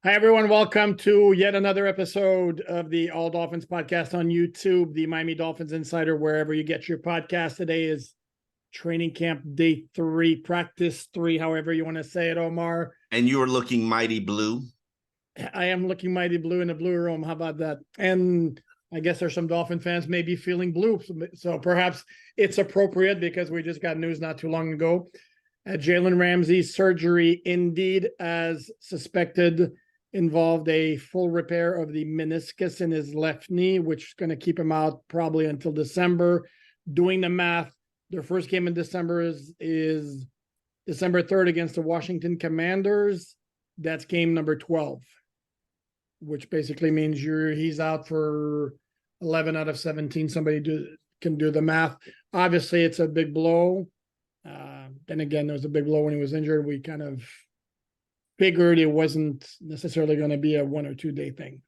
Hi, everyone. Welcome to yet another episode of the All Dolphins podcast on YouTube, the Miami Dolphins Insider, wherever you get your podcast. Today is training camp day 3, practice 3, however you want to say it, Omar. And you are looking mighty blue. I am looking mighty blue in the blue room. How about that? And I guess there's some Dolphin fans maybe feeling blue. So perhaps it's appropriate because we just got news not too long ago. Jalen Ramsey's surgery, indeed, as suspected, involved a full repair of the meniscus in his left knee, which is going to keep him out probably until December. Doing the math, their first game in December is December 3rd against the Washington Commanders. That's game number 12, which basically means he's out for 11 out of 17. Somebody can do the math. Obviously, it's a big blow. Then again, there was a big blow when he was injured. We kind of figured it wasn't necessarily going to be a 1 or 2 day thing.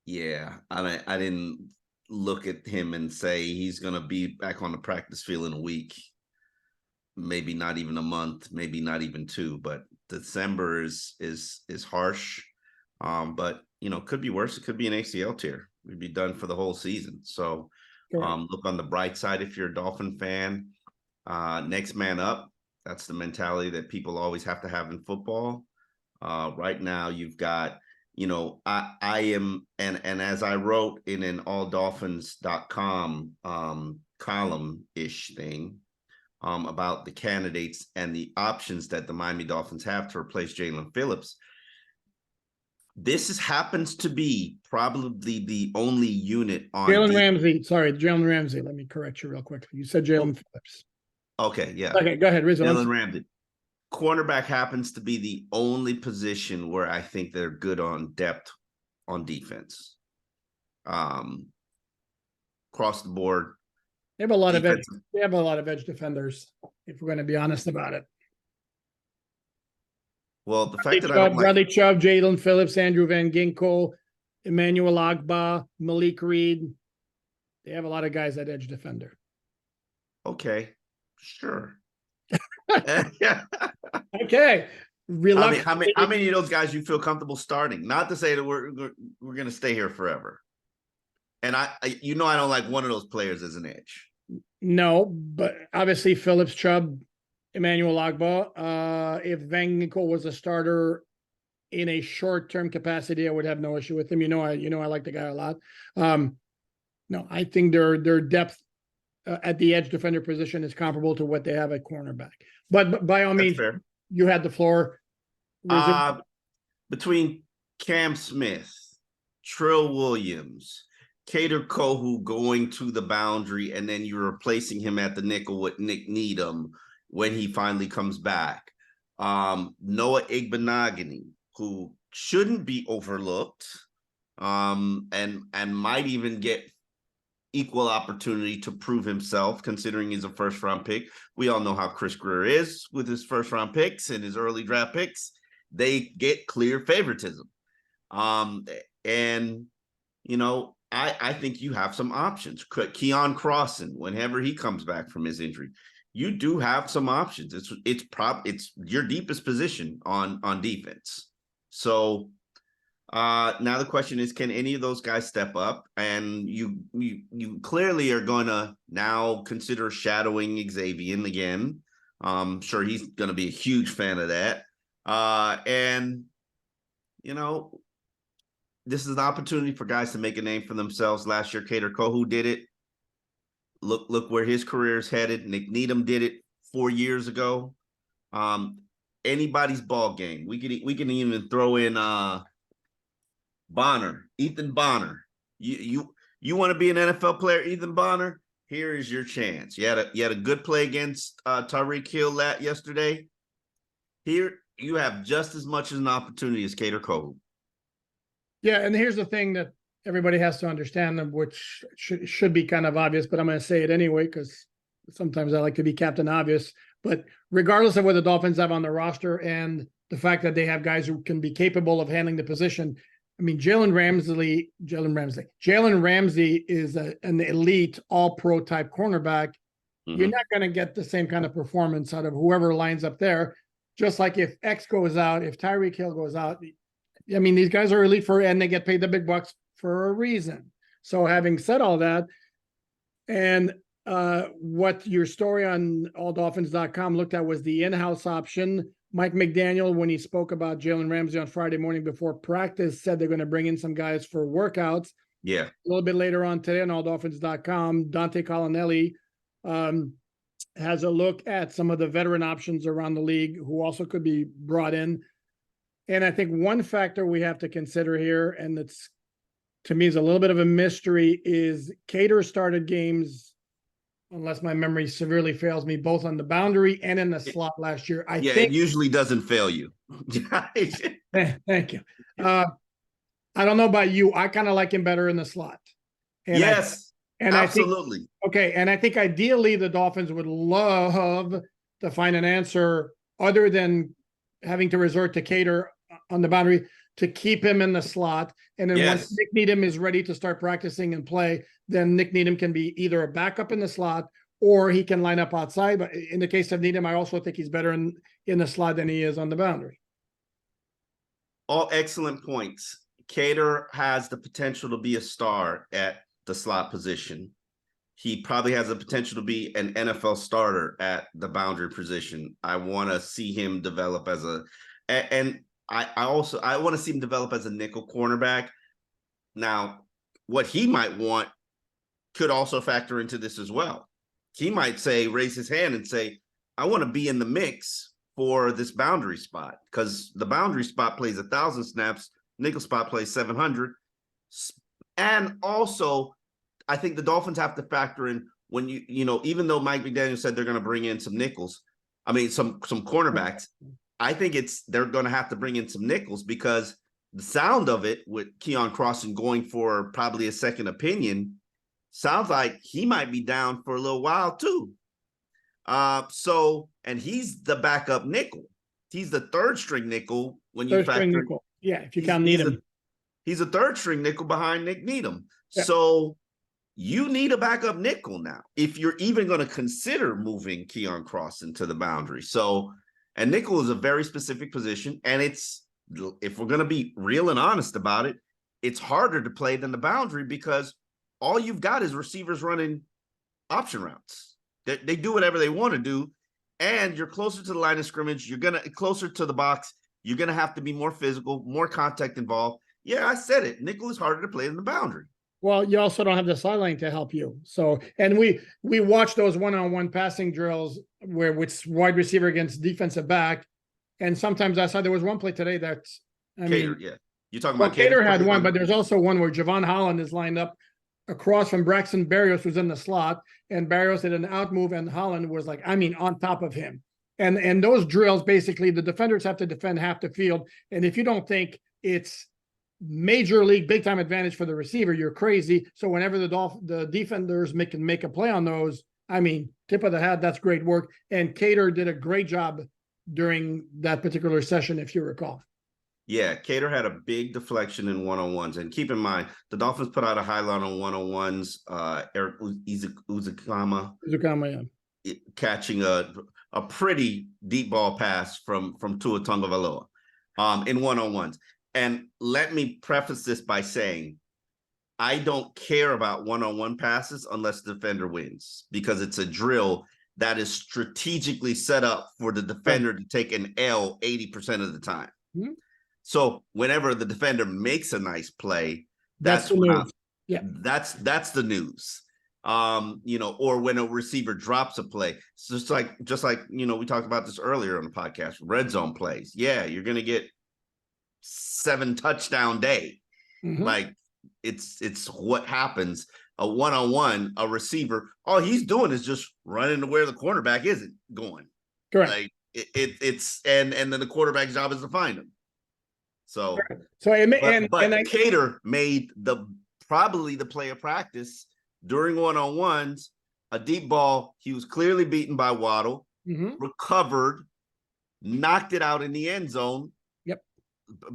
Yeah, I didn't look at him and say he's going to be back on the practice field in a week, maybe not even a month, maybe not even 2. But December is harsh, but could be worse. It could be an ACL tear. We'd be done for the whole season. So look on the bright side if you're a Dolphin fan. Next man up. That's the mentality that people always have to have in football. Right now, you've got, I am, and as I wrote in an alldolphins.com column-ish thing about the candidates and the options that the Miami Dolphins have to replace Jalen Phillips, this happens to be probably the only unit on Jalen Ramsey. Let me correct you real quickly. You said Jalen Phillips. Okay, yeah. Okay, go ahead, Rizzo. Jalen Ramsey. Cornerback happens to be the only position where I think they're good on depth on defense. Across the board. They have a lot of edge defenders, if we're going to be honest about it. Well, the fact that I don't Bradley Chubb, Jalen Phillips, Andrew Van Ginkel, Emmanuel Ogbah, Malik Reed. They have a lot of guys at edge defender. Okay. Sure. Okay. How many of those guys you feel comfortable starting? Not to say that we're going to stay here forever. And I don't like one of those players as an edge. No, but obviously Phillips, Chubb, Emmanuel Ogbah. If Van Ginkel was a starter in a short-term capacity, I would have no issue with him. I like the guy a lot. No, I think their depth at the edge defender position is comparable to what they have at cornerback. But by all means, you had the floor. Between Cam Smith, Trill Williams, Kader Kohu going to the boundary, and then you're replacing him at the nickel with Nick Needham when he finally comes back. Noah Igbinoghene, who shouldn't be overlooked, and might even get equal opportunity to prove himself, considering he's a first-round pick. We all know how Chris Greer is with his first-round picks and his early draft picks. They get clear favoritism. I think you have some options. Keon Crossan, whenever he comes back from his injury, you do have some options. It's your deepest position on defense. So now the question is, can any of those guys step up? And you clearly are going to now consider shadowing Xavier again. I'm sure he's going to be a huge fan of that. This is an opportunity for guys to make a name for themselves. Last year, Kader Kohu did it. Look where his career is headed. Nick Needham did it 4 years ago. Anybody's ball game. We can even throw in Ethan Bonner. You want to be an NFL player, Ethan Bonner? Here is your chance. You had a good play against Tyreek Hill yesterday. Here you have just as much as an opportunity as Kader Kohu. Yeah, and here's the thing that everybody has to understand, which should be kind of obvious, but I'm going to say it anyway because sometimes I like to be Captain Obvious. But regardless of what the Dolphins have on the roster and the fact that they have guys who can be capable of handling the position, I mean, Jalen Ramsey is an elite all-pro type cornerback. Mm-hmm. You're not going to get the same kind of performance out of whoever lines up there. Just like if X goes out, if Tyreek Hill goes out, I mean, these guys are elite and they get paid the big bucks for a reason. So having said all that, and what your story on alldolphins.com looked at was the in-house option. Mike McDaniel, when he spoke about Jalen Ramsey on Friday morning before practice, said they're going to bring in some guys for workouts. Yeah. A little bit later on today on alldolphins.com, Dante Collinelli has a look at some of the veteran options around the league who also could be brought in. And I think one factor we have to consider here, and it's, to me, is a little bit of a mystery, is Cater started games, unless my memory severely fails me, both on the boundary and in the slot last year. I think it usually doesn't fail you. Thank you. I don't know about you. I kind of like him better in the slot. And yes, absolutely. And I think ideally the Dolphins would love to find an answer other than having to resort to Cater on the boundary to keep him in the slot. And then once Nick Needham is ready to start practicing and play, then Nick Needham can be either a backup in the slot or he can line up outside. But in the case of Needham, I also think he's better in the slot than he is on the boundary. All excellent points. Cater has the potential to be a star at the slot position. He probably has the potential to be an NFL starter at the boundary position. I want to see him develop as I want to see him develop as a nickel cornerback. Now, what he might want could also factor into this as well. He might raise his hand and say, I want to be in the mix for this boundary spot, because the boundary spot plays 1,000 snaps, nickel spot plays 700. And also, I think the Dolphins have to factor in when even though Mike McDaniel said they're going to bring in some some cornerbacks, I think they're going to have to bring in some nickels, because the sound of it with Keon Crossan going for probably a second opinion sounds like he might be down for a little while too. And he's the backup nickel. He's the third string nickel when you factor. Nickel. Yeah, if you count Needham. He's a third string nickel behind Nick Needham. Yeah. So you need a backup nickel now, if you're even going to consider moving Keon Crossan to the boundary. So, and nickel is a very specific position, and if we're going to be real and honest about it, it's harder to play than the boundary, because all you've got is receivers running option routes. They do whatever they want to do, and you're closer to the line of scrimmage. You're closer to the box. You're going to have to be more physical, more contact involved. Yeah, I said it. Nickel is harder to play than the boundary. Well, you also don't have the sideline to help you. So, and we watch those one-on-one passing drills where it's wide receiver against defensive back, and sometimes I saw there was one play today that's Cater, yeah. You're talking about Cater had one, but there's also one where Javon Holland is lined up across from Braxton Berrios, who's in the slot, and Berrios did an out move, and Holland was on top of him. And those drills, basically, the defenders have to defend half the field, and if you don't think it's major league big time advantage for the receiver, you're crazy. So whenever the defenders can make a play on those, tip of the hat, that's great work. And Cater did a great job during that particular session, if you recall. Yeah, Cater had a big deflection in one-on-ones. And keep in mind, the Dolphins put out a highlight on one-on-ones. Eric Uzukama, catching a pretty deep ball pass from Tua Tagovailoa in one-on-ones. And let me preface this by saying, I don't care about one-on-one passes unless the defender wins, because it's a drill that is strategically set up for the defender to take an L 80% of the time. Mm-hmm. So whenever the defender makes a nice play, that's the news. That's the news. Or when a receiver drops a play. It's just like we talked about this earlier on the podcast, red zone plays. Yeah, you're going to get 7 touchdown day. Mm-hmm. Like it's what happens. A one-on-one, a receiver, all he's doing is just running to where the cornerback isn't going. Correct. Like it's and then the quarterback's job is to find him. So Cater made probably the play of practice during one-on-ones, a deep ball. He was clearly beaten by Waddle, recovered, knocked it out in the end zone. Yep.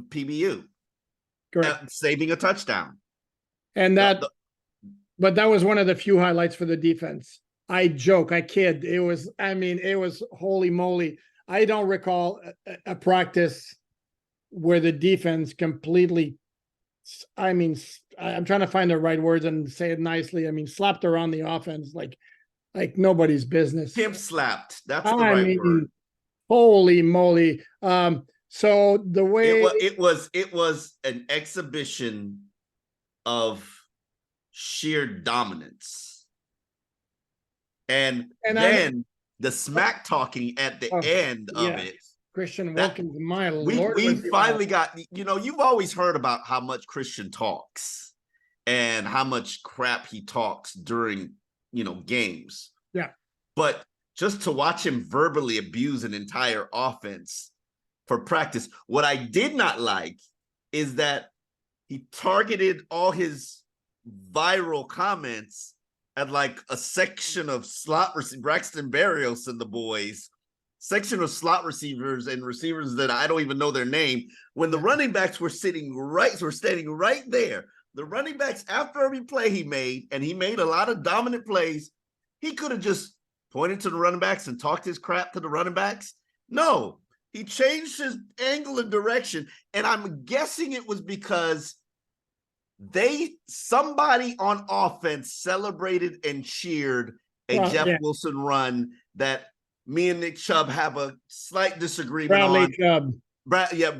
PBU. Correct. Saving a touchdown. And but that was one of the few highlights for the defense. I kid. It was holy moly. I don't recall a practice where the defense completely, I mean, I'm trying to find the right words and say it nicely. I mean, slapped around the offense like nobody's business. Pimp slapped. That's the I right mean, word. holy moly. So the way It was an exhibition of sheer dominance. And then the smack talking at the end of it. Christian Wilkins, my Lord. We finally got, you've always heard about how much Christian talks and how much crap he talks during, games. Yeah. But just to watch him verbally abuse an entire offense for practice, what I did not like is that he targeted all his viral comments at like a section of slot receivers, Braxton Berrios and the boys, section of slot receivers and receivers that I don't even know their name, when the running backs were standing right there. The running backs, after every play he made, and he made a lot of dominant plays, he could have just pointed to the running backs and talked his crap to the running backs. No, he changed his angle and direction, and I'm guessing it was because somebody on offense celebrated and cheered a Jeff Wilson run that me and Nick Chubb have a slight disagreement on.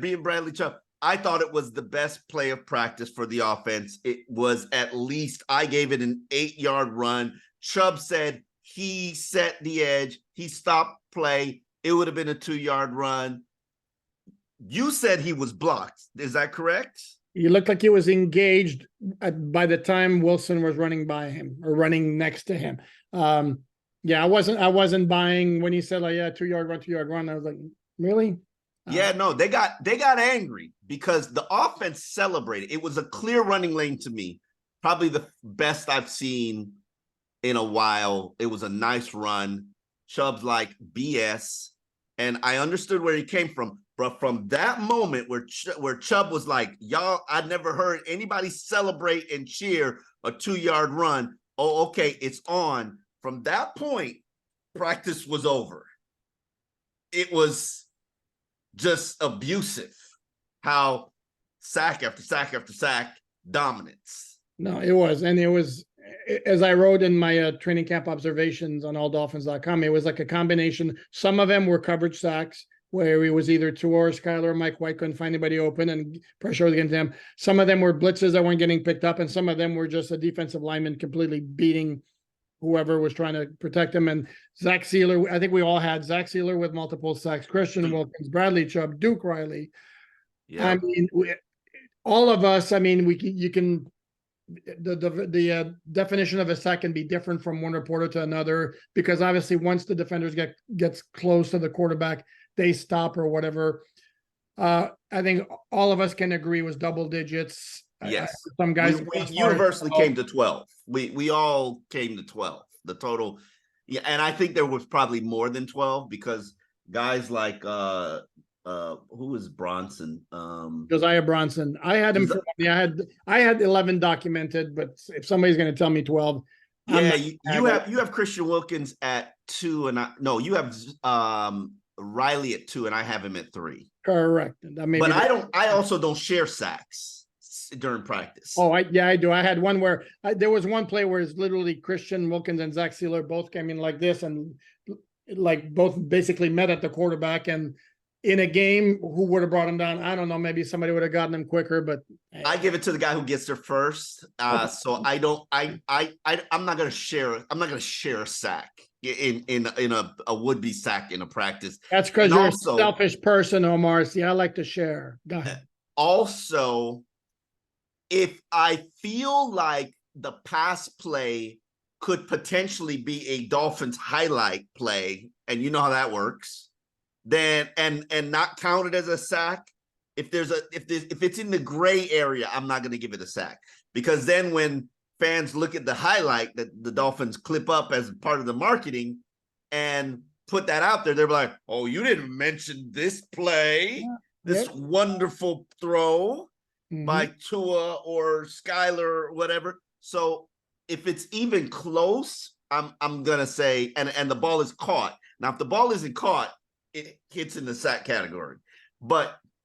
Being Bradley Chubb. I thought it was the best play of practice for the offense. It was at least, I gave it an 8-yard run. Chubb said he set the edge. He stopped play. It would have been a 2-yard run. You said he was blocked. Is that correct? He looked like he was engaged by the time Wilson was running by him or running next to him. I wasn't buying when he said 2-yard run. I was like, really? No, they got angry because the offense celebrated. It was a clear running lane to me. Probably the best I've seen in a while. It was a nice run. Chubb's like BS. And I understood where he came from. But from that moment where Chubb was like, y'all, I never heard anybody celebrate and cheer a 2-yard run. Oh, okay, it's on. From that point, practice was over. It was just abusive. How sack after sack after sack, dominance. No, it was. And it was, as I wrote in my training camp observations on alldolphins.com, it was like a combination. Some of them were coverage sacks, where it was either Tua or Skyler or Mike White couldn't find anybody open and pressure was against them. Some of them were blitzes that weren't getting picked up, and some of them were just a defensive lineman completely beating whoever was trying to protect him. And Zach Sealer, I think we all had Zach Sealer with multiple sacks, Christian Wilkins, Bradley Chubb, Duke Riley. Yeah. I mean, all of us, I mean, the definition of a sack can be different from one reporter to another, because obviously once the defenders gets close to the quarterback, they stop or whatever. I think all of us can agree it was double digits. Yes. Some guys we universally came to 12. We all came to 12. The total. Yeah, and I think there was probably more than 12 because guys like who was Bronson? Josiah Bronson. I had him for I had 11 documented, but if somebody's going to tell me 12. Yeah, you have Christian Wilkins at 2, and you have Riley at 2, and I have him at 3. Correct. But I also don't share sacks during practice. Oh, I do. I had one where there was one play where it's literally Christian Wilkins and Zach Sealer both came in like this, and like both basically met at the quarterback. And in a game, who would have brought him down? I don't know. Maybe somebody would have gotten him quicker, but I give it to the guy who gets there first. So I'm not going to share. I'm not going to share a sack in a would-be sack in a practice. That's because you're a selfish person, Omar. See, I like to share. Go ahead. Also, if I feel like the pass play could potentially be a Dolphins highlight play, and you know how that works, then and not counted as a sack. If it's in the gray area, I'm not going to give it a sack, because then when fans look at the highlight that the Dolphins clip up as part of the marketing and put that out there, they're like, "Oh, you didn't mention this play, this wonderful throw by Tua or Skyler or whatever." So if it's even close, I'm gonna say, and the ball is caught. Now, if the ball isn't caught, it hits in the sack category. But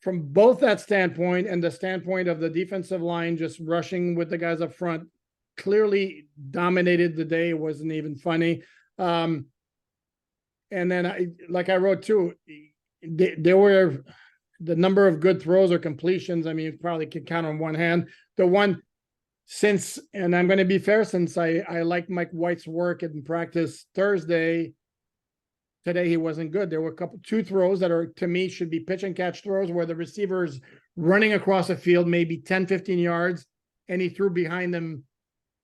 from both that standpoint and the standpoint of the defensive line just rushing with the guys up front, clearly dominated the day. It wasn't even funny. And then I wrote too, there were the number of good throws or completions. I mean, you probably could count on one hand. The one since, and I'm going to be fair, since I like Mike White's work in practice Thursday, today he wasn't good. There were two throws that are, to me, should be pitch and catch throws where the receiver's running across the field, maybe 10, 15 yards, and he threw behind them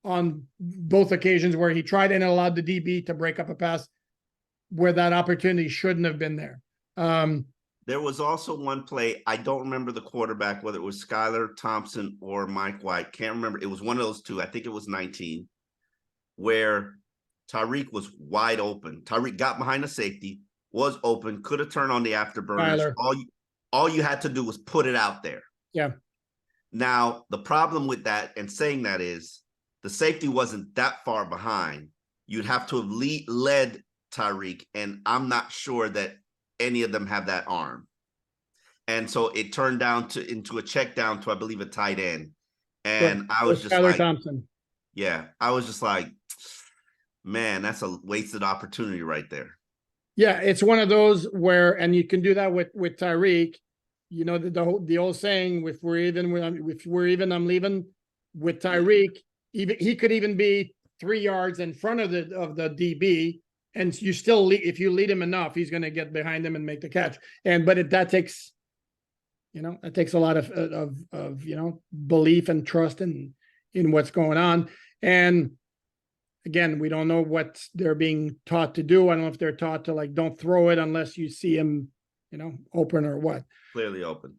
on both occasions where he tried and allowed the DB to break up a pass where that opportunity shouldn't have been there. There was also one play, I don't remember the quarterback, whether it was Skylar Thompson or Mike White, can't remember. It was one of those two, I think it was 19, where Tyreek was wide open. Tyreek got behind the safety, was open, could have turned on the afterburners. All you had to do was put it out there. Yeah. Now, the problem with that and saying that is the safety wasn't that far behind. You'd have to have led Tyreek, and I'm not sure that any of them have that arm. And so it turned down into a check down to, I believe, a tight end. And I was just like, Thompson. Yeah, I was just like, man, that's a wasted opportunity right there. Yeah, it's one of those where, and you can do that with Tyreek. You know, the old saying, if we're even, I'm leaving. With Tyreek, even he could even be 3 yards in front of the DB, and you still if you lead him enough, he's going to get behind him and make the catch. That takes, it takes a lot of belief and trust in what's going on. And again, we don't know what they're being taught to do. I don't know if they're taught to don't throw it unless you see him, open or what. Clearly open.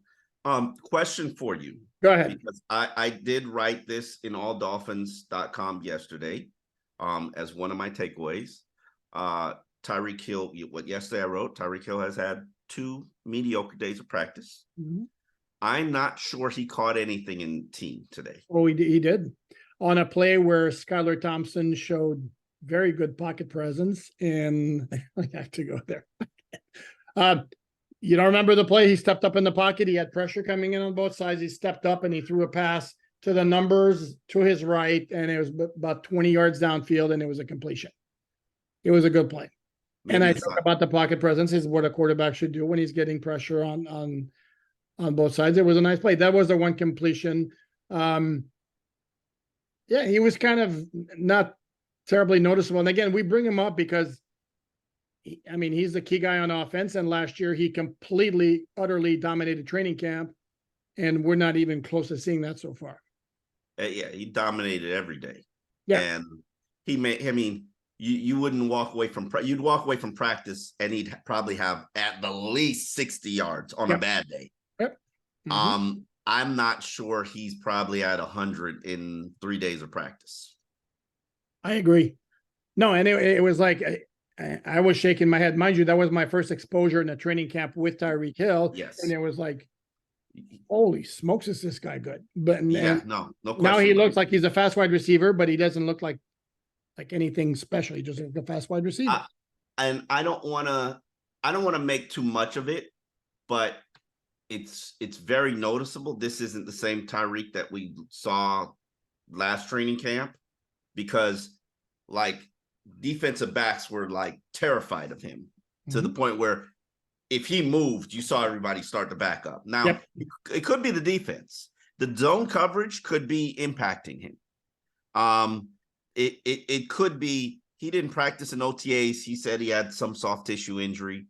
Question for you. Go ahead. Because I did write this in alldolphins.com yesterday as one of my takeaways. Tyreek Hill, yesterday I wrote, Tyreek Hill has had 2 mediocre days of practice. Mm-hmm. I'm not sure he caught anything in team today. Oh, he did. On a play where Skylar Thompson showed very good pocket presence, and I have to go there. You don't remember the play? He stepped up in the pocket. He had pressure coming in on both sides. He stepped up and he threw a pass to the numbers to his right, and it was about 20 yards downfield, and it was a completion. It was a good play. Maybe. And I talk about the pocket presence is what a quarterback should do when he's getting pressure on both sides. It was a nice play. That was the one completion. Yeah, he was kind of not terribly noticeable. And again, we bring him up because he's the key guy on offense. And last year he completely, utterly dominated training camp. And we're not even close to seeing that so far. Yeah, he dominated every day. Yeah. And he made, you wouldn't walk away from, you'd walk away from practice and he'd probably have at the least 60 yards on a bad day. Yep. Mm-hmm. I'm not sure he's probably at 100 in 3 days of practice. I agree. No, and it was like, I was shaking my head. Mind you, that was my first exposure in a training camp with Tyreek Hill. Yes. And it was like, holy smokes, is this guy good? But yeah, no question. Now he looks like he's a fast wide receiver, but he doesn't look like anything special. He just looks like a fast wide receiver. And I don't want to make too much of it, but it's very noticeable. This isn't the same Tyreek that we saw last training camp, because defensive backs were terrified of him to the point where if he moved, you saw everybody start to back up. Now, it could be the defense. The zone coverage could be impacting him. It could be he didn't practice in OTAs. He said he had some soft tissue injury.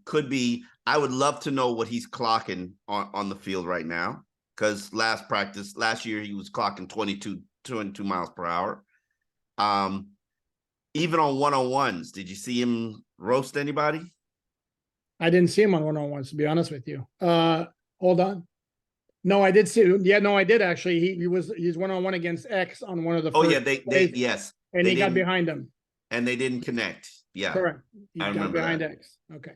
Could be, I would love to know what he's clocking on the field right now, because last year he was clocking 22 miles per hour. Even on one-on-ones, did you see him roast anybody? I didn't see him on one-on-ones, to be honest with you. Hold on. No, I did see. Yeah, no, I did actually. He's one-on-one against X on one of the. Oh yeah, they yes. And he got behind him. And they didn't connect. Yeah, correct. He I got remember behind that. X. Okay.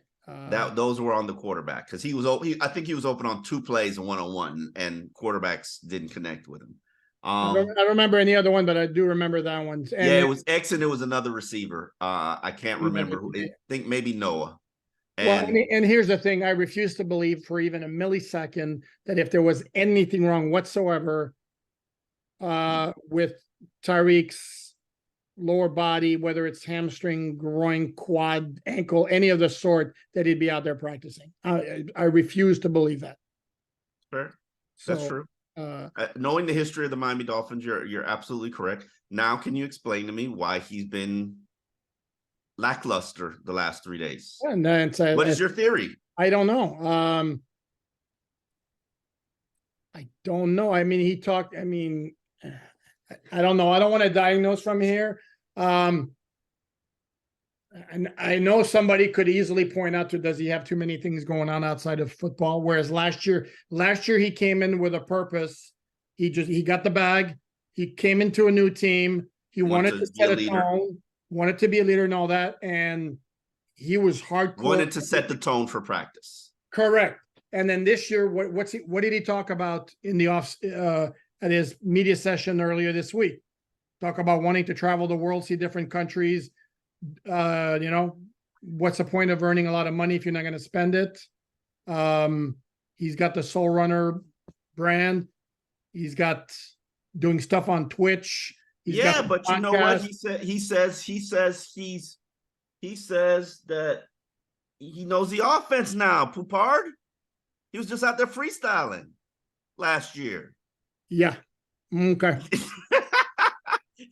Those were on the quarterback, because I think he was open on 2 plays and one-on-one, and quarterbacks didn't connect with him. I don't remember any other one, but I do remember that one. And yeah, it was X, and it was another receiver. I can't remember who. I think maybe Noah. Well, And and here's the thing. I refuse to believe for even a millisecond that if there was anything wrong whatsoever with Tyreek's lower body, whether it's hamstring, groin, quad, ankle, any of the sort, that he'd be out there practicing. I refuse to believe that. fair. So, That's true. Knowing the history of the Miami Dolphins, you're absolutely correct. Now, can you explain to me why he's been lackluster the last 3 days? and then What is your theory? I don't know. I don't know. I mean, he talked. I mean, I don't know. I don't want to diagnose from here. And I know somebody could easily point out to, does he have too many things going on outside of football? Whereas last year he came in with a purpose. He got the bag. He came into a new team. He wanted to set a tone, wanted to be a leader and all that. And he was hardcore. Wanted to set the tone for practice. Correct. And then this year, what did he talk about in the at his media session earlier this week? Talk about wanting to travel the world, see different countries. What's the point of earning a lot of money if you're not going to spend it? He's got the Soul Runner brand. He's got doing stuff on Twitch. But you know what he said? He says that he knows the offense now. Poupart, he was just out there freestyling last year. Yeah. Okay.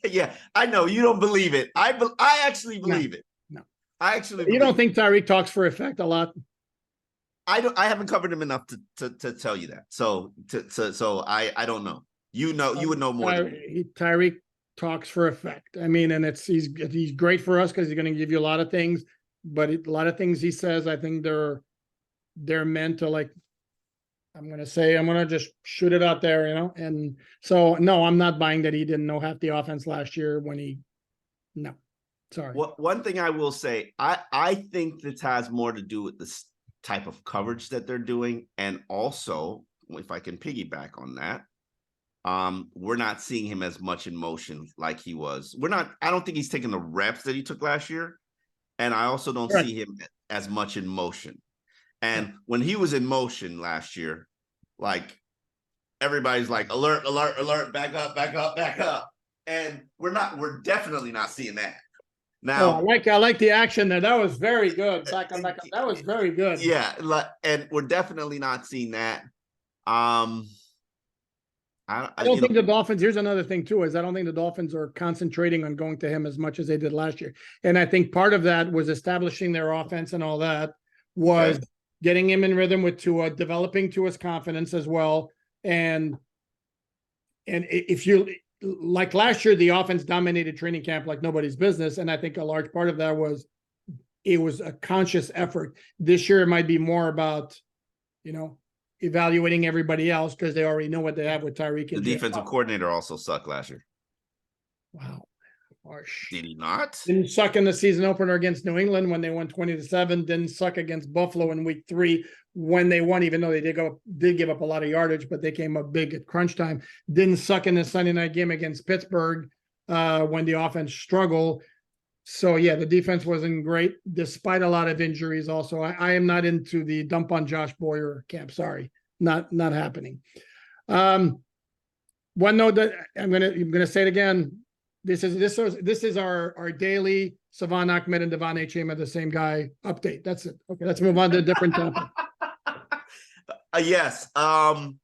Yeah, I know you don't believe it. I actually believe it. No, I actually. You don't think Tyreek talks for effect a lot? I don't. I haven't covered him enough to tell you that. So I don't know. You would know more than me. Tyreek talks for effect. I mean, and he's great for us because he's going to give you a lot of things. But a lot of things he says, I think they're meant to, like, I'm going to just shoot it out there, And so, no, I'm not buying that he didn't know half the offense last year no, sorry. One thing I will say, I think this has more to do with this type of coverage that they're doing. And also, if I can piggyback on that, we're not seeing him as much in motion like he was. I don't think he's taking the reps that he took last year. And I also don't see him as much in motion. And when he was in motion last year, like, everybody's like, alert, alert, alert, back up, back up, back up. And we're definitely not seeing that. Now, I like the action there. That was very good. Back up. That was very good. Yeah, and we're definitely not seeing that. I don't think the Dolphins, here's another thing too, is I don't think the Dolphins are concentrating on going to him as much as they did last year. And I think part of that was establishing their offense and all that was getting him in rhythm with Tua, developing Tua's confidence as well. And if you, like last year, the offense dominated training camp like nobody's business. And I think a large part of that was, it was a conscious effort. This year, it might be more about, evaluating everybody else because they already know what they have with Tyreek. The defensive coordinator also sucked last year. Wow. Harsh. Did he not? Didn't suck in the season opener against New England when they won 20-7. Didn't suck against Buffalo in week 3 when they won, even though they did give up a lot of yardage, but they came up big at crunch time. Didn't suck in the Sunday night game against Pittsburgh when the offense struggled. So, yeah, the defense wasn't great, despite a lot of injuries also. I am not into the dump on Josh Boyer camp. Sorry, not happening. One note that I'm gonna say it again. This is our daily Savon Ahmed and Devon Achane are the same guy update. That's it. Okay, let's move on to a different topic. Yes. I've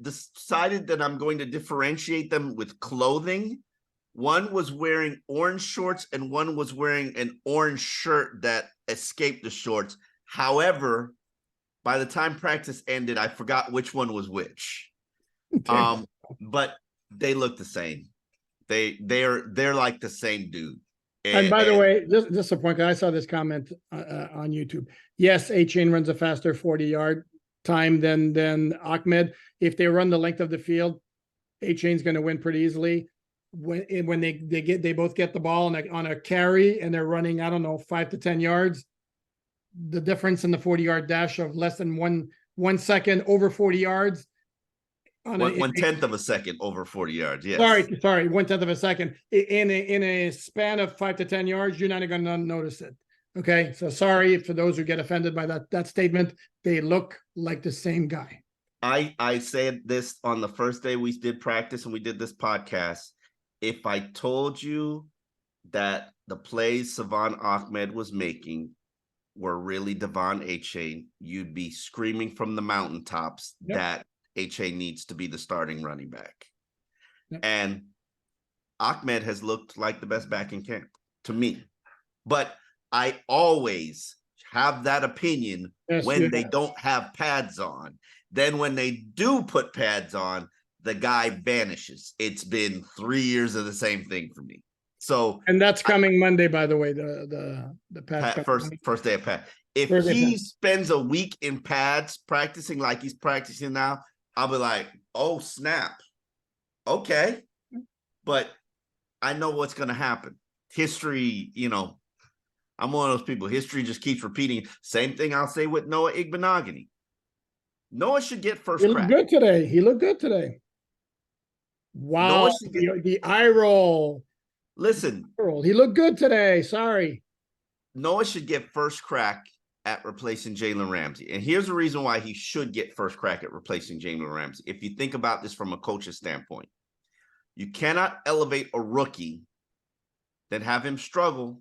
decided that I'm going to differentiate them with clothing. One was wearing orange shorts and one was wearing an orange shirt that escaped the shorts. However, by the time practice ended, I forgot which one was which. Okay. But they look the same. They're like the same dude. And by the way, just a point, I saw this comment on YouTube. Yes, Achane runs a faster 40-yard time than Ahmed. If they run the length of the field, Achane's going to win pretty easily. When they both get the ball on a carry and they're running, 5 to 10 yards, the difference in the 40-yard dash of less than one second over 40 yards, on one tenth of a second over 40 yards. Yes. Sorry, 1/10 of a second in a span of 5 to 10 yards. You're not going to notice it. Okay, so sorry for those who get offended by that statement. They look like the same guy. I said this on the first day we did practice and we did this podcast. If I told you that the plays Savon Ahmed was making were really Devon Achane, you'd be screaming from the mountaintops that Achane needs to be the starting running back. Yep. And Ahmed has looked like the best back in camp to me. But I always have that opinion when they don't have pads on. Then when they do put pads on, the guy vanishes. It's been 3 years of the same thing for me. So, and that's coming Monday, by the way. The pad first day of pad. If he spends a week in pads practicing like he's practicing now, I'll be like, oh snap, okay. But I know what's going to happen. History, I'm one of those people. History just keeps repeating. Same thing I'll say with Noah Igbinoghene. Noah should get first crack. He looked good today. Wow, the eye roll. Listen. He looked good today. Sorry. Noah should get first crack at replacing Jalen Ramsey. And here's the reason why he should get first crack at replacing Jalen Ramsey. If you think about this from a coach's standpoint, you cannot elevate a rookie, then have him struggle,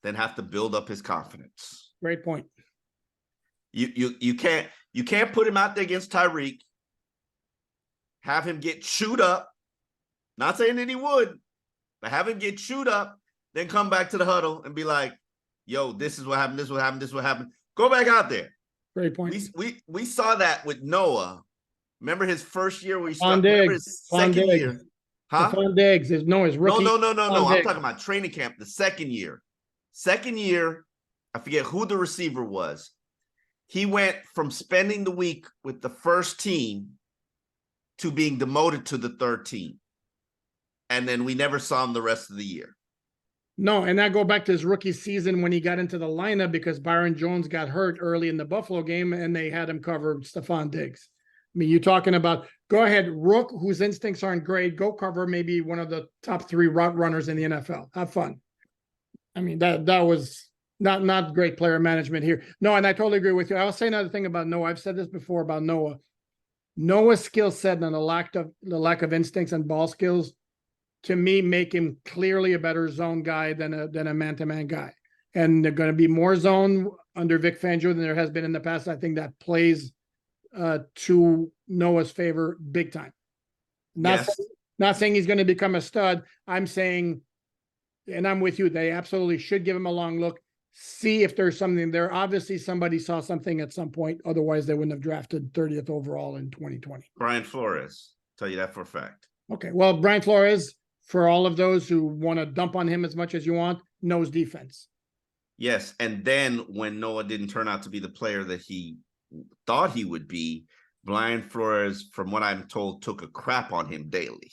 then have to build up his confidence. Great point. You can't put him out there against Tyreek, have him get chewed up. Not saying that he would, but have him get chewed up, then come back to the huddle and be like, yo, this is what happened, this is what happened, this is what happened. Go back out there. Great point. We saw that with Noah. Remember his first year where he started? Remember his second year? Huh? Fan Diggs is Noah's rookie. No. I'm talking about training camp, the second year. Second year, I forget who the receiver was. He went from spending the week with the first team to being demoted to the third team. And then we never saw him the rest of the year. No, and I go back to his rookie season when he got into the lineup because Byron Jones got hurt early in the Buffalo game and they had him cover Stephon Diggs. I mean, you're talking about, go ahead, Rook, whose instincts aren't great, go cover maybe one of the top 3 route runners in the NFL. Have fun. I mean, that was not great player management here. No, and I totally agree with you. I will say another thing about Noah. I've said this before about Noah. Noah's skill set and the lack of instincts and ball skills, to me, make him clearly a better zone guy than a man-to-man guy. And they're going to be more zone under Vic Fangio than there has been in the past. I think that plays to Noah's favor big time. Not saying he's going to become a stud. I'm saying, and I'm with you, they absolutely should give him a long look, see if there's something there. Obviously, somebody saw something at some point. Otherwise, they wouldn't have drafted 30th overall in 2020. Brian Flores, tell you that for a fact. Okay, well, Brian Flores, for all of those who want to dump on him as much as you want, knows defense. Yes, and then when Noah didn't turn out to be the player that he thought he would be, Brian Flores, from what I'm told, took a crap on him daily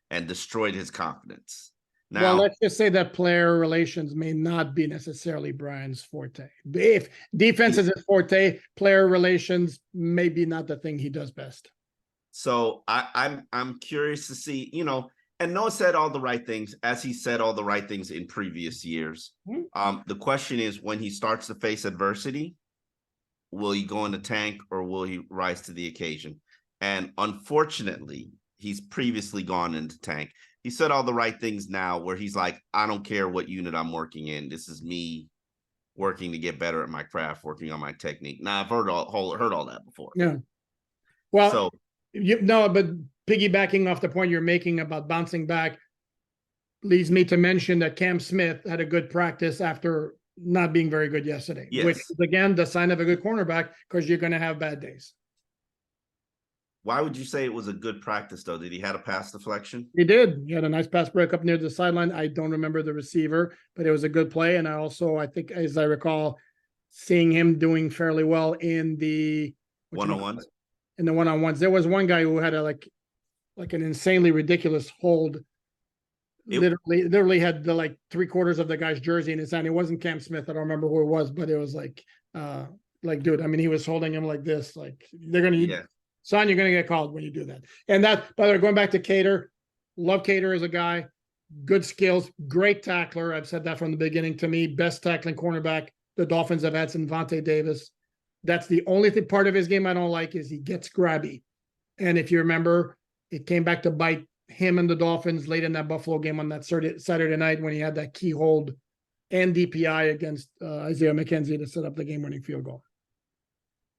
and destroyed his confidence. Now, well, let's just say that player relations may not be necessarily Brian's forte. If defense is his forte, player relations may be not the thing he does best. So I'm curious to see, and Noah said all the right things, as he said all the right things in previous years. Mm-hmm. The question is, when he starts to face adversity, will he go in the tank or will he rise to the occasion? And unfortunately, he's previously gone into tank. He said all the right things now where he's like, I don't care what unit I'm working in. This is me working to get better at my craft, working on my technique. Now, I've heard all that before. Yeah. Well, but piggybacking off the point you're making about bouncing back leads me to mention that Cam Smith had a good practice after not being very good yesterday, which is, again, the sign of a good cornerback because you're going to have bad days. Why would you say it was a good practice, though? Did he have a pass deflection? He did. He had a nice pass break up near the sideline. I don't remember the receiver, but it was a good play. And I think, as I recall, seeing him doing fairly well in the one-on-ones. In the one-on-ones. There was one guy who had an insanely ridiculous hold. Literally had the 3/4 of the guy's jersey in his hand. It wasn't Cam Smith. I don't remember who it was, but it was dude, I mean, he was holding him like this. Like they're going to Son, you're going to get called when you do that. And that, by the way, going back to Cater, love Cater as a guy, good skills, great tackler. I've said that from the beginning. To me, best tackling cornerback the Dolphins have had since Vontae Davis. That's the only part of his game I don't like is he gets grabby. And if you remember, it came back to bite him and the Dolphins late in that Buffalo game on that Saturday night when he had that key hold and DPI against Isaiah McKenzie to set up the game-winning field goal.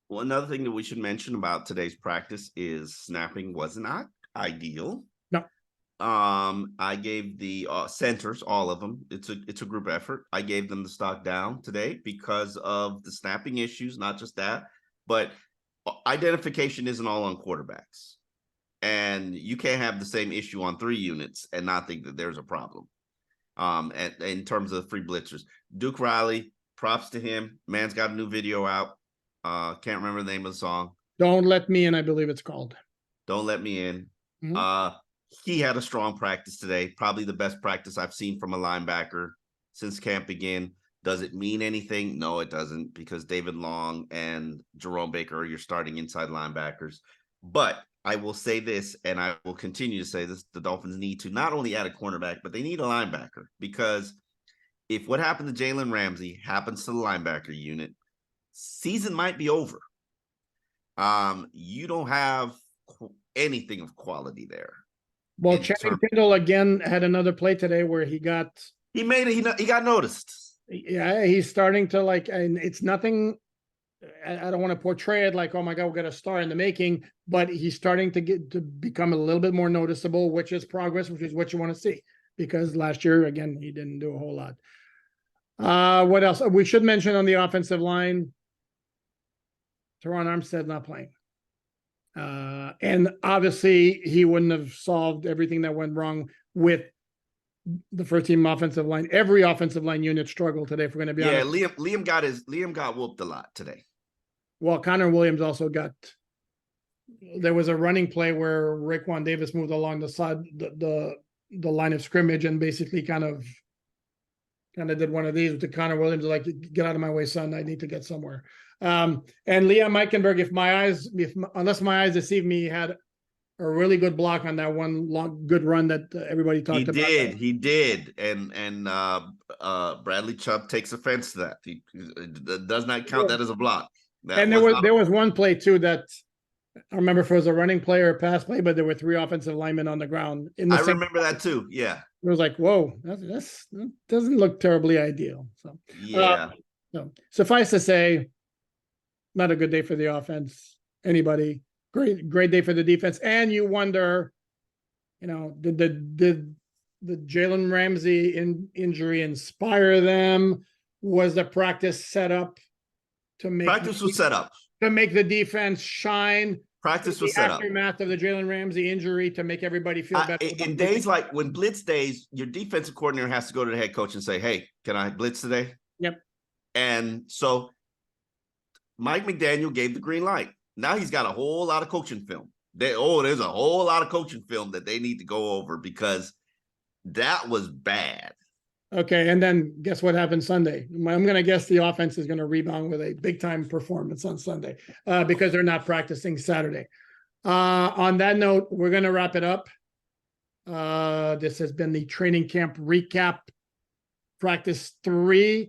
Well, another thing that we should mention about today's practice is snapping was not ideal. No. I gave the centers, all of them. It's a group effort. I gave them the stock down today because of the snapping issues, not just that, but identification isn't all on quarterbacks. And you can't have the same issue on 3 units and not think that there's a problem. In terms of free blitzers, Duke Riley, props to him. Man's got a new video out. Can't remember the name of the song. Don't Let Me In, I believe it's called. Don't Let Me In. Mm-hmm. He had a strong practice today. Probably the best practice I've seen from a linebacker since camp began. Does it mean anything? No, it doesn't, because David Long and Jerome Baker are your starting inside linebackers. But I will say this, and I will continue to say this, the Dolphins need to not only add a cornerback, but they need a linebacker, because if what happened to Jalen Ramsey happens to the linebacker unit, season might be over. You don't have anything of quality there. Well, Channing Tindall again had another play today where he got noticed. Yeah, he's starting to and it's nothing. I don't want to portray it like, oh my God, we're gonna star in the making, but he's starting to become a little bit more noticeable, which is progress, which is what you want to see. Because last year, again, he didn't do a whole lot. What else? We should mention on the offensive line, Teron Armstead not playing. And obviously he wouldn't have solved everything that went wrong with the first team offensive line. Every offensive line unit struggled today, if we're going to be honest. Yeah, Liam got whooped a lot today. Well, Connor Williams also there was a running play where Raekwon Davis moved along the side, the line of scrimmage, and basically kind of did one of these to Connor Williams, like, get out of my way, son. I need to get somewhere. And Liam Eichenberg, unless my eyes deceive me, had a really good block on that one long good run that everybody talked about. He did. And Bradley Chubb takes offense to that. He does not count that as a block. And there was one play too that I remember if it was a running play or a pass play, but there were 3 offensive linemen on the ground. I remember that too. Yeah. It was like, whoa, that doesn't look terribly ideal. So yeah. So suffice to say, not a good day for the offense. Anybody. Great day for the defense. And you wonder, did the Jalen Ramsey injury inspire them? Was the practice set up to make the defense shine? Practice was set up. Aftermath of the Jalen Ramsey injury to make everybody feel better. In days like when blitz days, your defensive coordinator has to go to the head coach and say, "Hey, can I blitz today?" Yep. And so Mike McDaniel gave the green light. Now he's got a whole lot of coaching film. There's a whole lot of coaching film that they need to go over, because that was bad. Okay, and then guess what happened Sunday? I'm going to guess the offense is going to rebound with a big-time performance on Sunday because they're not practicing Saturday. On that note, we're going to wrap it up. This has been the training camp recap, practice 3,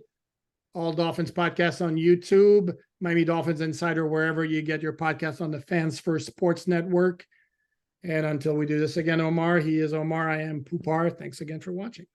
All Dolphins podcast on YouTube, Miami Dolphins Insider, wherever you get your podcasts on the Fans First Sports Network. And until we do this again, Omar, he is Omar. I am Poupart. Thanks again for watching.